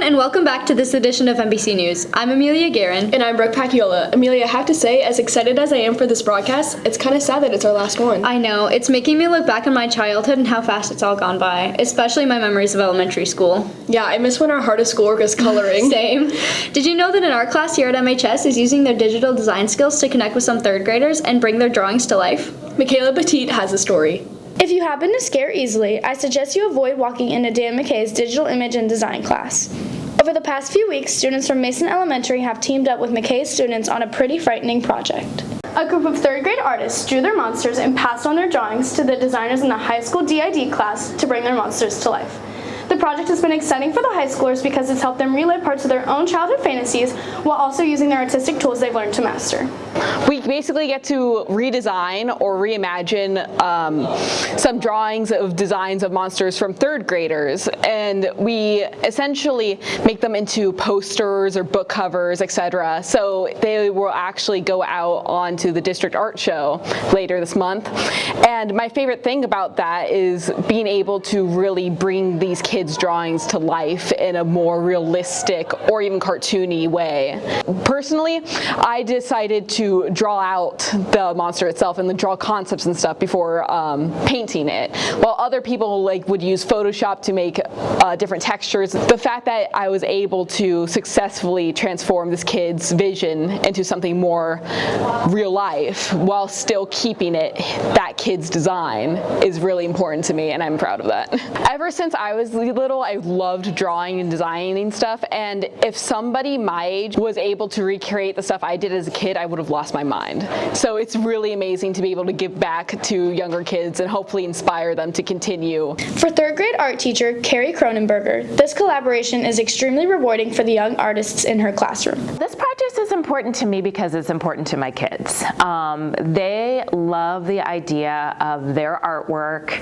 and welcome back to this edition of NBC News. I'm Amelia Guerin. And I'm Brooke Pacchiola. Amelia, I have to say, as excited as I am for this broadcast, it's kind of sad that it's our last one. I know. It's making me look back on my childhood and how fast it's all gone by, especially my memories of elementary school. Yeah, I miss when our hardest schoolwork was coloring. Same. Did you know that an art class here at MHS is using their digital design skills to connect with some third graders and bring their drawings to life? Michaela Petit has a story. If you happen to scare easily, I suggest you avoid walking into Dan McKay's digital image and design class. Over the past few weeks, students from Mason Elementary have teamed up with McKay's students on a pretty frightening project. A group of third grade artists drew their monsters and passed on their drawings to the designers in the high school DID class to bring their monsters to life. The project has been exciting for the high schoolers because it's helped them relive parts of their own childhood fantasies while also using their artistic tools they've learned to master. We basically get to redesign or reimagine some drawings of designs of monsters from third graders, and we essentially make them into posters or book covers, etc. So they will actually go out onto the district art show later this month. And my favorite thing about that is being able to really bring these kids' drawings to life in a more realistic or even cartoony way. Personally, I decided to draw out the monster itself and draw concepts and stuff before painting it, while other people would use Photoshop to make different textures. The fact that I was able to successfully transform this kid's vision into something more real life while still keeping it that kid's design is really important to me, and I'm proud of that. Ever since I was little, I loved drawing and designing stuff, and if somebody my age was able to recreate the stuff I did as a kid, I would have lost my mind. So it's really amazing to be able to give back to younger kids and hopefully inspire them to continue. For third grade art teacher Carrie Cronenberger, this collaboration is extremely rewarding for the young artists in her classroom. This project is important to me because it's important to my kids. They love the idea of their artwork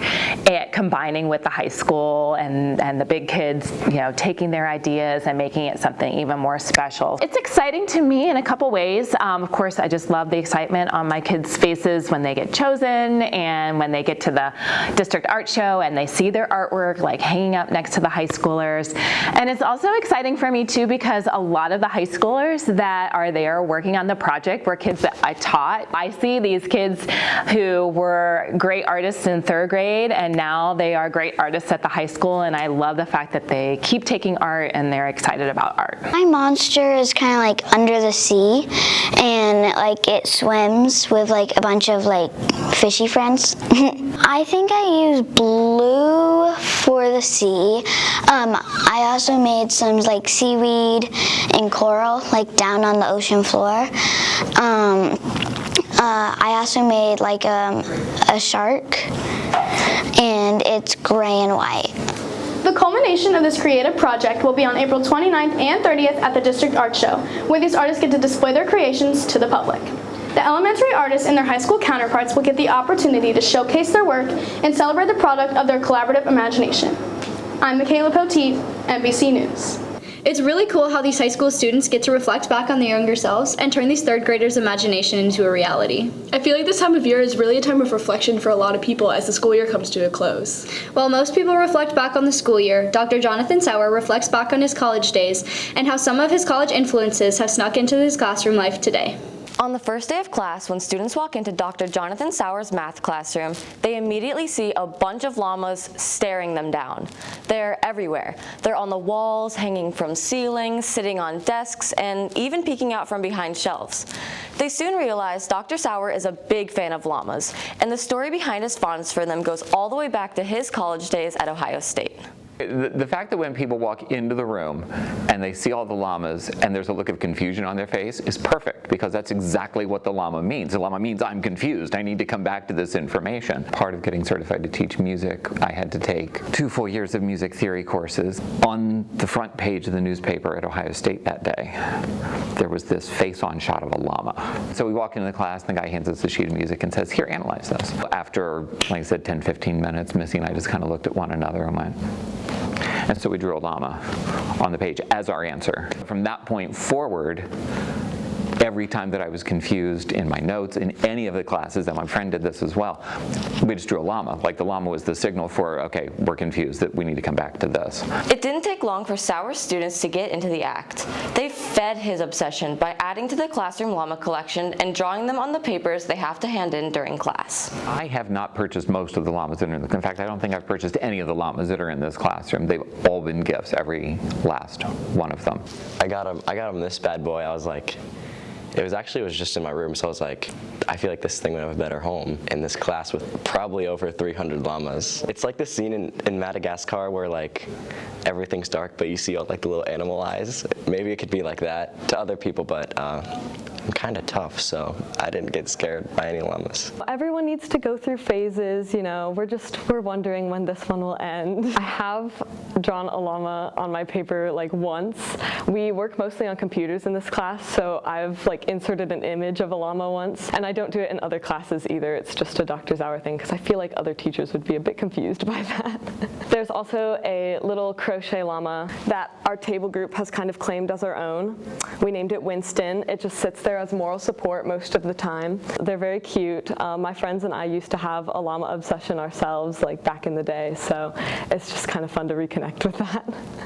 combining with the high school and the big kids, taking their ideas and making it something even more special. It's exciting to me in a couple ways. Of course, I just love the excitement on my kids' faces when they get chosen and when they get to the district art show and they see their artwork hanging up next to the high schoolers. And it's also exciting for me too because a lot of the high schoolers that are there working on the project were kids that I taught. I see these kids who were great artists in third grade and now they are great artists at the high school, and I love the fact that they keep taking art and they're excited about art. My monster is kind of under the sea, and it swims with a bunch of fishy friends. I think I use blue for the sea. I also made some seaweed and coral down on the ocean floor. I also made a shark, and it's gray and white. The culmination of this creative project will be on April 29th and 30th at the District Art Show, where these artists get to display their creations to the public. The elementary artists and their high school counterparts will get the opportunity to showcase their work and celebrate the product of their collaborative imagination. I'm Michaela Petit, NBC News. It's really cool how these high school students get to reflect back on their younger selves and turn these third graders' imagination into a reality. I feel like this time of year is really a time of reflection for a lot of people as the school year comes to a close. While most people reflect back on the school year, Dr. Jonathan Sauer reflects back on his college days and how some of his college influences have snuck into his classroom life today. On the first day of class, when students walk into Dr. Jonathan Sauer's math classroom, they immediately see a bunch of llamas staring them down. They're everywhere. They're on the walls, hanging from ceilings, sitting on desks, and even peeking out from behind shelves. They soon realize Dr. Sauer is a big fan of llamas, and the story behind his fondness for them goes all the way back to his college days at Ohio State. The fact that when people walk into the room and they see all the llamas and there's a look of confusion on their face is perfect, because that's exactly what the llama means. The llama means I'm confused. I need to come back to this information. Part of getting certified to teach music, I had to take 2 full years of music theory courses. On the front page of the newspaper at Ohio State that day, there was this face-on shot of a llama. So we walk into the class and the guy hands us a sheet of music and says, "Here, analyze this." After, like I said, 10, 15 minutes, Missy and I just kind of looked at one another and went, and so we drew a llama on the page as our answer. From that point forward, every time that I was confused in my notes, in any of the classes, and my friend did this as well, we just drew a llama. Like the llama was the signal for, okay, we're confused, that we need to come back to this. It didn't take long for Sauer's students to get into the act. They fed his obsession by adding to the classroom llama collection and drawing them on the papers they have to hand in during class. I have not purchased most of the llamas that are in the, in fact, I don't think I've purchased any of the llamas that are in this classroom. They've all been gifts, every last one of them. I got him this bad boy. I was like, it was just in my room, so I was like, I feel like this thing would have a better home in this class with probably over 300 llamas. It's like the scene in Madagascar where like everything's dark, but you see all like the little animal eyes. Maybe it could be like that to other people, but I'm kind of tough, so I didn't get scared by any llamas. Everyone needs to go through phases, you know, we're wondering when this one will end. I have drawn a llama on my paper like once. We work mostly on computers in this class, so I've like inserted an image of a llama once, and I don't do it in other classes either. It's just a Dr. Sauer thing because I feel like other teachers would be a bit confused by that. There's also a little crochet llama that our table group has kind of claimed as our own. We named it Winston. It just sits there as moral support most of the time. They're very cute. My friends and I used to have a llama obsession ourselves like back in the day, so it's just kind of fun to reconnect with that.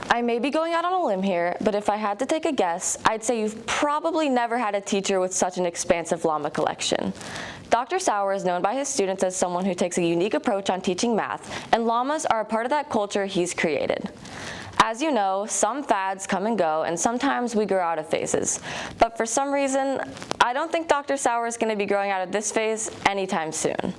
I may be going out on a limb here, but if I had to take a guess, I'd say you've probably never had a teacher with such an expansive llama collection. Dr. Sauer is known by his students as someone who takes a unique approach on teaching math, and llamas are a part of that culture he's created. As you know, some fads come and go, and sometimes we grow out of phases. But for some reason, I don't think Dr. Sauer is going to be growing out of this phase anytime soon.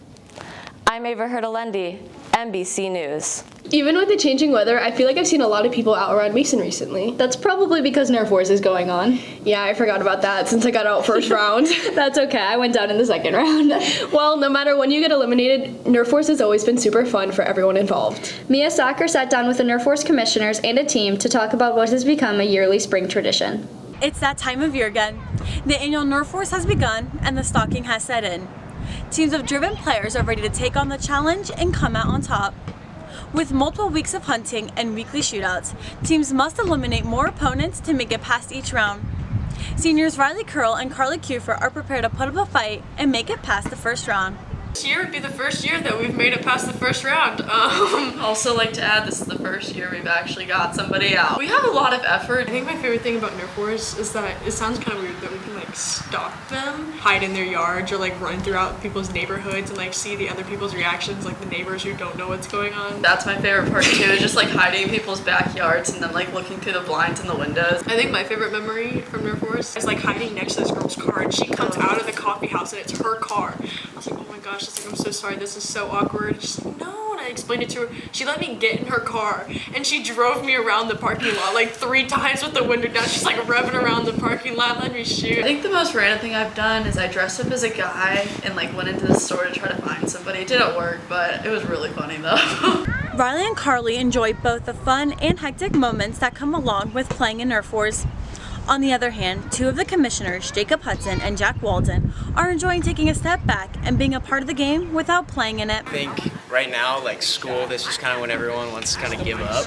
I'm Ava Hurtalendi, NBC News. Even with the changing weather, I feel like I've seen a lot of people out around Mason recently. That's probably because Nerf Wars is going on. Yeah, I forgot about that since I got out first round. That's okay, I went down in the second round. Well, no matter when you get eliminated, Nerf Wars has always been super fun for everyone involved. Mia Sacker sat down with the Nerf Wars commissioners and a team to talk about what has become a yearly spring tradition. It's that time of year again. The annual Nerf Wars has begun and the stalking has set in. Teams of driven players are ready to take on the challenge and come out on top. With multiple weeks of hunting and weekly shootouts, teams must eliminate more opponents to make it past each round. Seniors Riley Curl and Carly Kufer are prepared to put up a fight and make it past the first round. This year would be the first year that we've made it past the first round. Also like to add, this is the first year we've actually got somebody out. We have a lot of effort. I think my favorite thing about Nerf Wars is that it sounds kind of weird that we can like stalk them, hide in their yards, or like run throughout people's neighborhoods and like see the other people's reactions, like the neighbors who don't know what's going on. That's my favorite part too, is just like hiding in people's backyards and then like looking through the blinds and the windows. I think my favorite memory from Nerf Wars is like hiding next to this girl's car, and she comes out of the coffee house and it's her car. I was like, oh my gosh. She's like, I'm so sorry, this is so awkward. She's like, no, and I explained it to her. She let me get in her car, and she drove me around the parking lot like 3 times with the window down. She's like revving around the parking lot, letting me shoot. I think the most random thing I've done is I dressed up as a guy and like went into the store to try to find somebody. It didn't work, but it was really funny though. Riley and Carly enjoy both the fun and hectic moments that come along with playing in Nerf Wars. On the other hand, 2 of the commissioners, Jacob Hudson and Jack Walden, are enjoying taking a step back and being a part of the game without playing in it. I think right now, like school, this is kind of when everyone wants to kind of give up.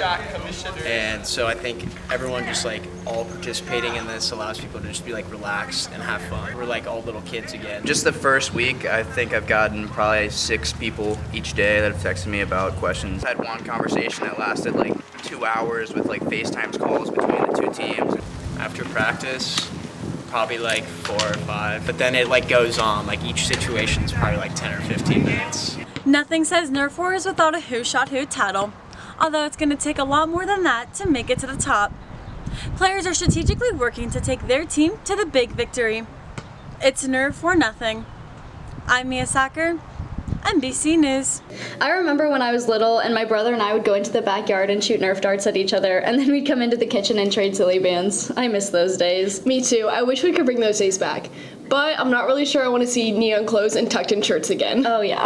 And so I think everyone just like all participating in this allows people to just be like relaxed and have fun. We're like all little kids again. Just the first week, I think I've gotten probably 6 people each day that have texted me about questions. I had one conversation that lasted like 2 hours with like FaceTime calls between the 2 teams. After practice, probably like 4 or 5, but then it like goes on, like each situation is probably like 10 or 15 minutes. Nothing says Nerf Wars without a who shot who title, although it's going to take a lot more than that to make it to the top. Players are strategically working to take their team to the big victory. It's Nerf or nothing. I'm Mia Sacker, NBC News. I remember when I was little and my brother and I would go into the backyard and shoot Nerf darts at each other, and then we'd come into the kitchen and trade silly bands. I miss those days. Me too. I wish we could bring those days back. But I'm not really sure I want to see neon clothes and tucked in shirts again. Oh yeah.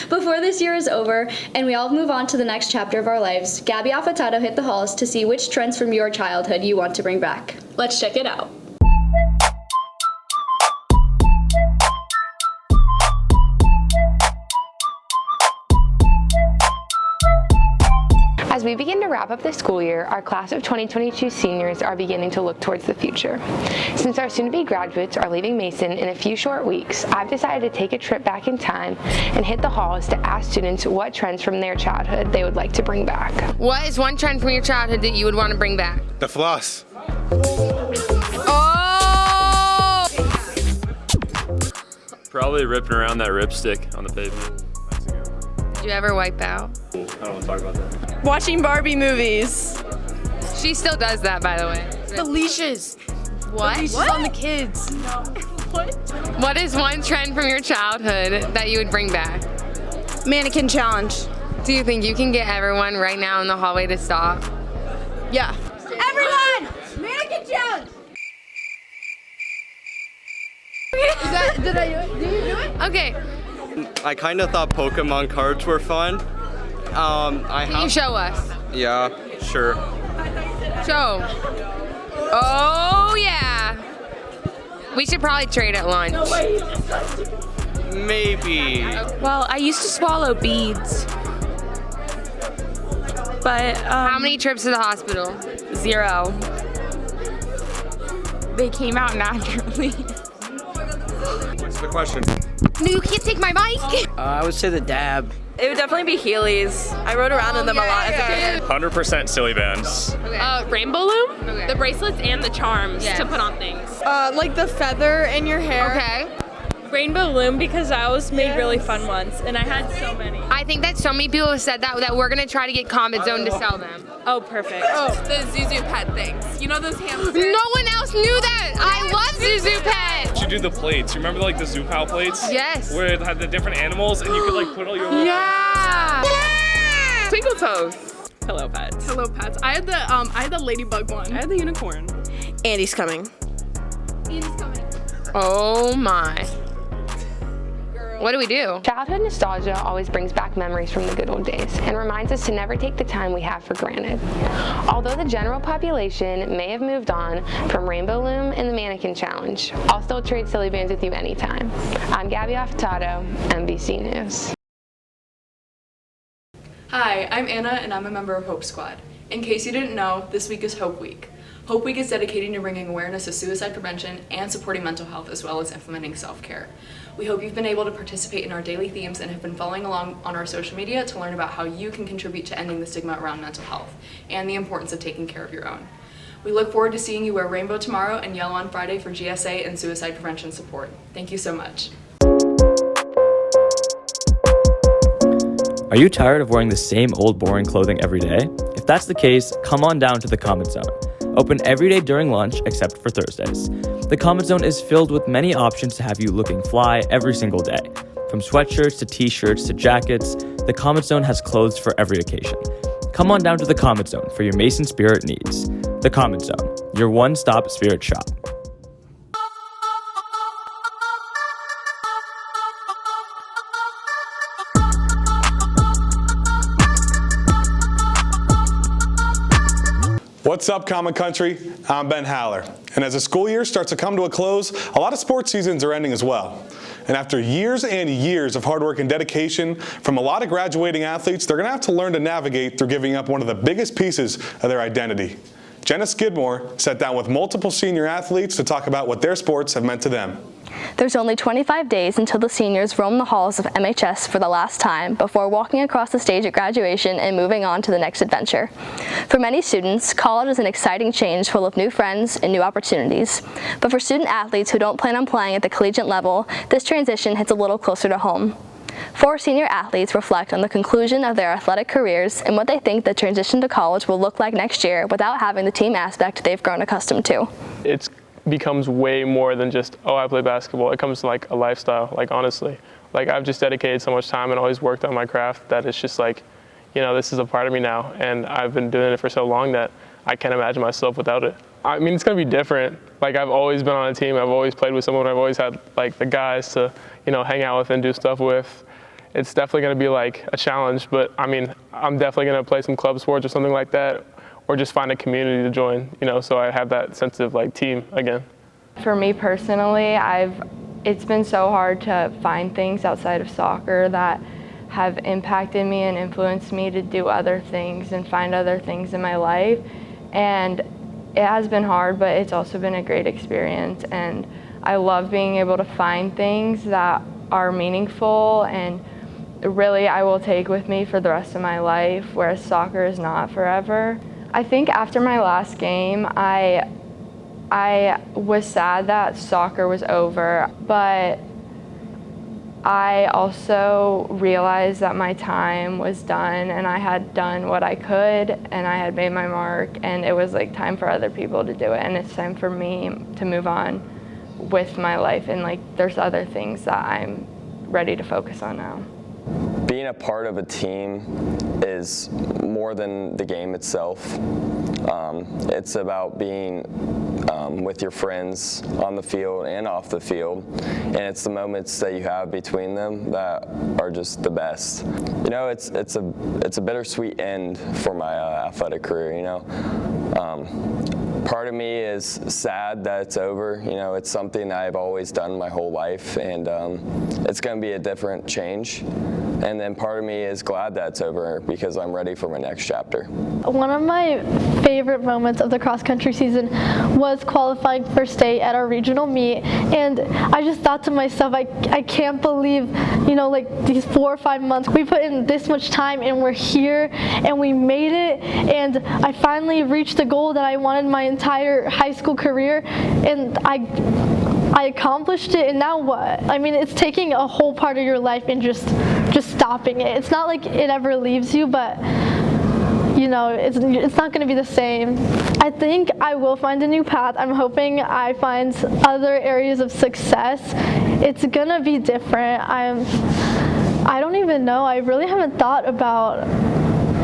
Before this year is over and we all move on to the next chapter of our lives, Gabby Affitaro hit the halls to see which trends from your childhood you want to bring back. Let's check it out. As As we begin to wrap up the school year, our class of 2022 seniors are beginning to look towards the future. Since our soon-to-be graduates are leaving Mason in a few short weeks, I've decided to take a trip back in time and hit the halls to ask students what trends from their childhood they would like to bring back. What is one trend from your childhood that you would want to bring back? The floss. Oh! Probably ripping around that ripstick on the pavement. Did you ever wipe out? I don't want to talk about that. Watching Barbie movies. She still does that, by the way. The leashes. What? The leashes on the kids. What? What is one trend from your childhood that you would bring back? Mannequin challenge. Do you think you can get everyone right now in the hallway to stop? Yeah. Everyone! Mannequin challenge! Did you do it? Okay. I kind of thought Pokemon cards were fun. Can you show us? Yeah, sure. Show. Oh, yeah. We should probably trade at lunch. Maybe. Well, I used to swallow beads. But, how many trips to the hospital? 0. They came out naturally. What's the question? You can't take my mic. I would say the dab. It would definitely be Heelys. I rode around in them a lot as a kid. 100% silly bands. Rainbow loom, the bracelets and the charms to put on things. Like the feather in your hair. Okay. Rainbow loom because I always made really fun ones and I had so many. I think that so many people have said that we're gonna try to get Comet Zone to sell them. Oh, perfect. The Zuzu pet things. You know those hamsters? No one else knew that. I love Zuzu Pet. You should do the plates. Remember like the Zoo Pal plates? Yes. Where it had the different animals and you could like put all your Yeah. Twinkle toes. Hello pets. Hello pets. I had the ladybug one. I had the unicorn. Andy's coming. Oh my. What do we do? Childhood nostalgia always brings back memories from the good old days and reminds us to never take the time we have for granted. Although the general population may have moved on from Rainbow Loom and the Mannequin Challenge, I'll still trade silly bands with you anytime. I'm Gabby Affitaro, NBC News. Hi, I'm Anna and I'm a member of Hope Squad. In case you didn't know, this week is Hope Week. Hope Week is dedicated to bringing awareness of suicide prevention and supporting mental health as well as implementing self-care. We hope you've been able to participate in our daily themes and have been following along on our social media to learn about how you can contribute to ending the stigma around mental health and the importance of taking care of your own. We look forward to seeing you wear rainbow tomorrow and yellow on Friday for GSA and suicide prevention support. Thank you so much. Are you tired of wearing the same old boring clothing every day? If that's the case, come on down to the Comet Zone. Open every day during lunch except for Thursdays. The Comet Zone is filled with many options to have you looking fly every single day. From sweatshirts to t-shirts to jackets, the Comet Zone has clothes for every occasion. Come on down to the Comet Zone for your Mason spirit needs. The Comet Zone, your one-stop spirit shop. What's up, Comet Country? I'm Ben Haller. And as the school year starts to come to a close, a lot of sports seasons are ending as well. And after years and years of hard work and dedication from a lot of graduating athletes, they're going to have to learn to navigate through giving up one of the biggest pieces of their identity. Jenna Skidmore sat down with multiple senior athletes to talk about what their sports have meant to them. There's only 25 days until the seniors roam the halls of MHS for the last time before walking across the stage at graduation and moving on to the next adventure. For many students, college is an exciting change full of new friends and new opportunities. But for student athletes who don't plan on playing at the collegiate level, this transition hits a little closer to home. 4 senior athletes reflect on the conclusion of their athletic careers and what they think the transition to college will look like next year without having the team aspect they've grown accustomed to. It becomes way more than just, oh, I play basketball. It comes to like a lifestyle, like honestly. Like I've just dedicated so much time and always worked on my craft that it's just like, you know, this is a part of me now. And I've been doing it for so long that I can't imagine myself without it. I mean, it's gonna be different. Like I've always been on a team. I've always played with someone. I've always had like the guys to, you know, hang out with and do stuff with. It's definitely gonna be like a challenge, but I mean, I'm definitely gonna play some club sports or something like that, or just find a community to join, you know, so I have that sense of like team again. For me personally, it's been so hard to find things outside of soccer that have impacted me and influenced me to do other things and find other things in my life. And it has been hard, but it's also been a great experience. And I love being able to find things that are meaningful and really I will take with me for the rest of my life, whereas soccer is not forever. I think after my last game, I was sad that soccer was over, but I also realized that my time was done and I had done what I could and I had made my mark, and it was like time for other people to do it, and it's time for me to move on with my life, and like there's other things that I'm ready to focus on now. Being a part of a team is more than the game itself. It's about being with your friends on the field and off the field, and it's the moments that you have between them that are just the best. You know, it's a bittersweet end for my athletic career. You know, part of me is sad that it's over. You know, it's something that I've always done my whole life, and it's going to be a different change. And then part of me is glad that it's over because I'm ready for my next chapter. One of my favorite moments of the cross-country season was qualifying for state at our regional meet, and I just thought to myself, I can't believe, you know, like these 4 or 5 months we put in this much time and we're here and we made it, and I finally reached the goal that I wanted my entire high school career, and I accomplished it, and now what? I mean, it's taking a whole part of your life and just stopping it. It's not like it ever leaves you, but you know, it's not going to be the same. I think I will find a new path. I'm hoping I find other areas of success. It's going to be different. I don't even know. I really haven't thought about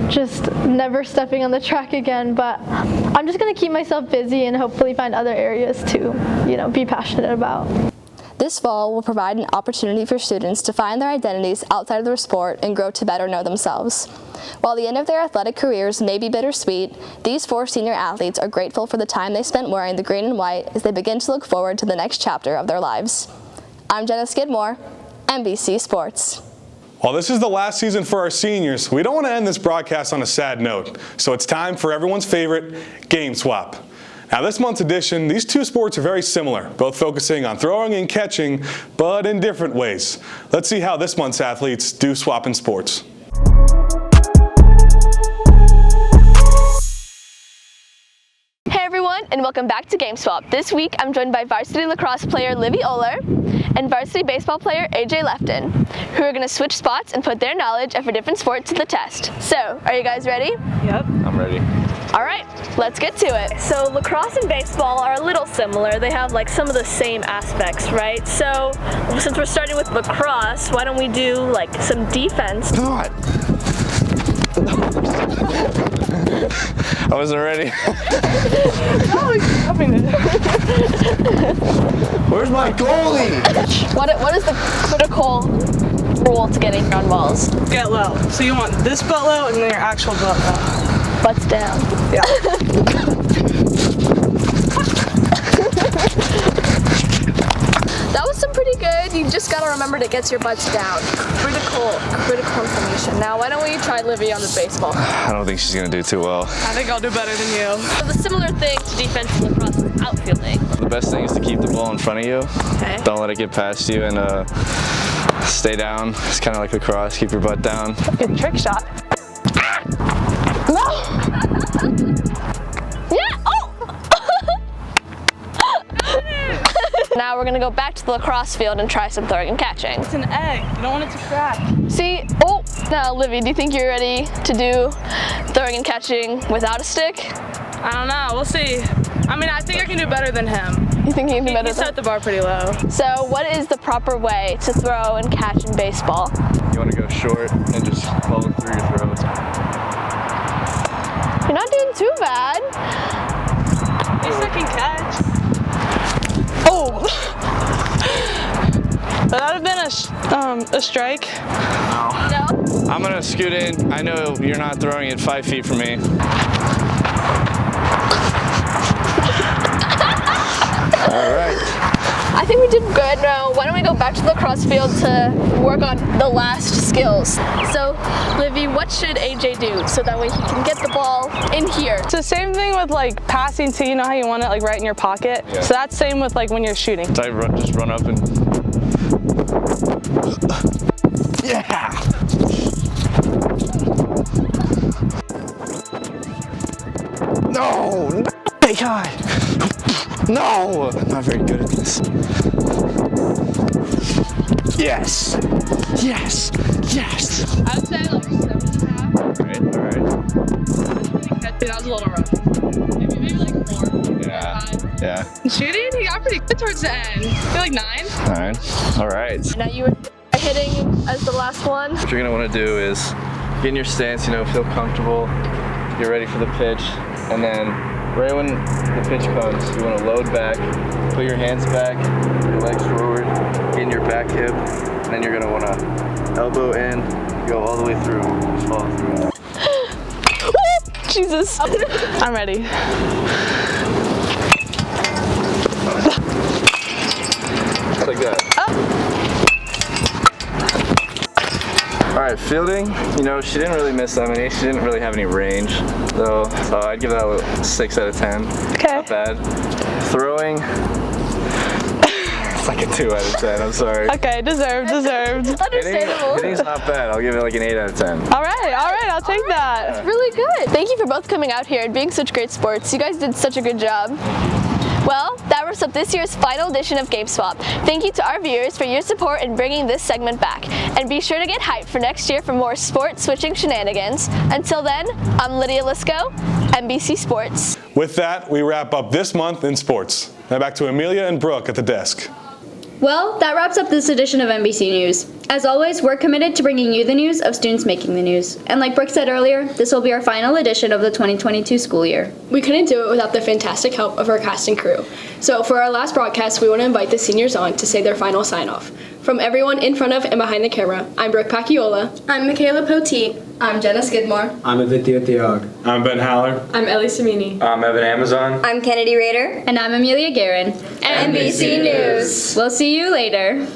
just never stepping on the track again, but I'm just going to keep myself busy and hopefully find other areas to, you know, be passionate about. This fall will provide an opportunity for students to find their identities outside of their sport and grow to better know themselves. While the end of their athletic careers may be bittersweet, these 4 senior athletes are grateful for the time they spent wearing the green and white as they begin to look forward to the next chapter of their lives. I'm Jenna Skidmore, NBC Sports. While this is the last season for our seniors, we don't want to end this broadcast on a sad note, so it's time for everyone's favorite game swap. Now this month's edition, these two sports are very similar, both focusing on throwing and catching, but in different ways. Let's see how this month's athletes do swap in sports. Hey everyone, and welcome back to Game Swap. This week I'm joined by varsity lacrosse player Livy Oler and varsity baseball player AJ Lefton, who are going to switch spots and put their knowledge of a different sport to the test. So, are you guys ready? Yep. I'm ready. All right, let's get to it. So lacrosse and baseball are a little similar. They have like some of the same aspects, right? So since we're starting with lacrosse, why don't we do like some defense? God. I wasn't ready. Where's my goalie? What is the critical rule to getting on balls? Get low. So you want this butt low and then your actual butt low. Butts down. Yeah. That was some pretty good. You just gotta remember to get your butts down. Critical information. Now, why don't we try Livy on the baseball? I don't think she's gonna do too well. I think I'll do better than you. So the similar thing to defense and lacrosse is outfielding. The best thing is to keep the ball in front of you. Okay. Don't let it get past you, and stay down. It's kind of like lacrosse. Keep your butt down. Good trick shot. No! Yeah! Oh! Now we're gonna go back to the lacrosse field and try some throwing and catching. It's an egg. You don't want it to crack. See? Oh! Now, Livy, do you think you're ready to do throwing and catching without a stick? I don't know. We'll see. I mean, I think I can do better than him. You think you can do better? He set the bar pretty low. So, what is the proper way to throw and catch in baseball? You want to go short and just follow through your throws. You're not doing too bad. At least I can catch. Oh! Would that have been a strike? No. I'm gonna scoot in. I know you're not throwing it 5 feet from me. All right. I think we did good. Now, why don't we go back to the lacrosse field to work on the last skills? So, Livy, what should AJ do so that way he can get the ball in here? It's the same thing with like passing to, you know how you want it like right in your pocket? Yeah. So that's same with like when you're shooting. Just run up and... Yeah! No! Hey, guy! No! I'm not very good at this. Yes! Yes! Yes! I'd say like 7.5. Alright. That was a little rough. Maybe like 4. Yeah. 5. Yeah. Shooting, he got pretty good towards the end. I feel like 9. 9. Alright. Now you were hitting as the last one. What you're gonna wanna do is get in your stance, feel comfortable, get ready for the pitch, and then right when the pitch comes, you wanna load back, put your hands back, your legs forward, get in your back hip, and then you're gonna wanna elbow in, go all the way through, follow through. Jesus. I'm ready. Just like that. All right, fielding, she didn't really miss that many. She didn't really have any range, though, so I'd give that a 6 out of 10. Okay. Not bad. Throwing, it's like a 2 out of 10, I'm sorry. Okay, deserved. Understandable. Hitting's not bad. I'll give it like an 8 out of 10. All right, I'll take that. That's really good. Thank you for both coming out here and being such great sports. You guys did such a good job. Well, that wraps up this year's final edition of Game Swap. Thank you to our viewers for your support in bringing this segment back. And be sure to get hyped for next year for more sport switching shenanigans. Until then, I'm Lydia Lisko, NBC Sports. With that, we wrap up this month in sports. Now back to Amelia and Brooke at the desk. Well, that wraps up this edition of NBC News. As always, we're committed to bringing you the news of students making the news. And like Brooke said earlier, this will be our final edition of the 2022 school year. We couldn't do it without the fantastic help of our cast and crew. So for our last broadcast, we want to invite the seniors on to say their final sign-off. From everyone in front of and behind the camera, I'm Brooke Pacchiola. I'm Michaela Poteet. I'm Jenna Skidmore. I'm Avitya Thiag. I'm Ben Haller. I'm Ellie Samini. I'm Evan Amazon. I'm Kennedy Rader. And I'm Amelia Guerin. NBC News. We'll see you later.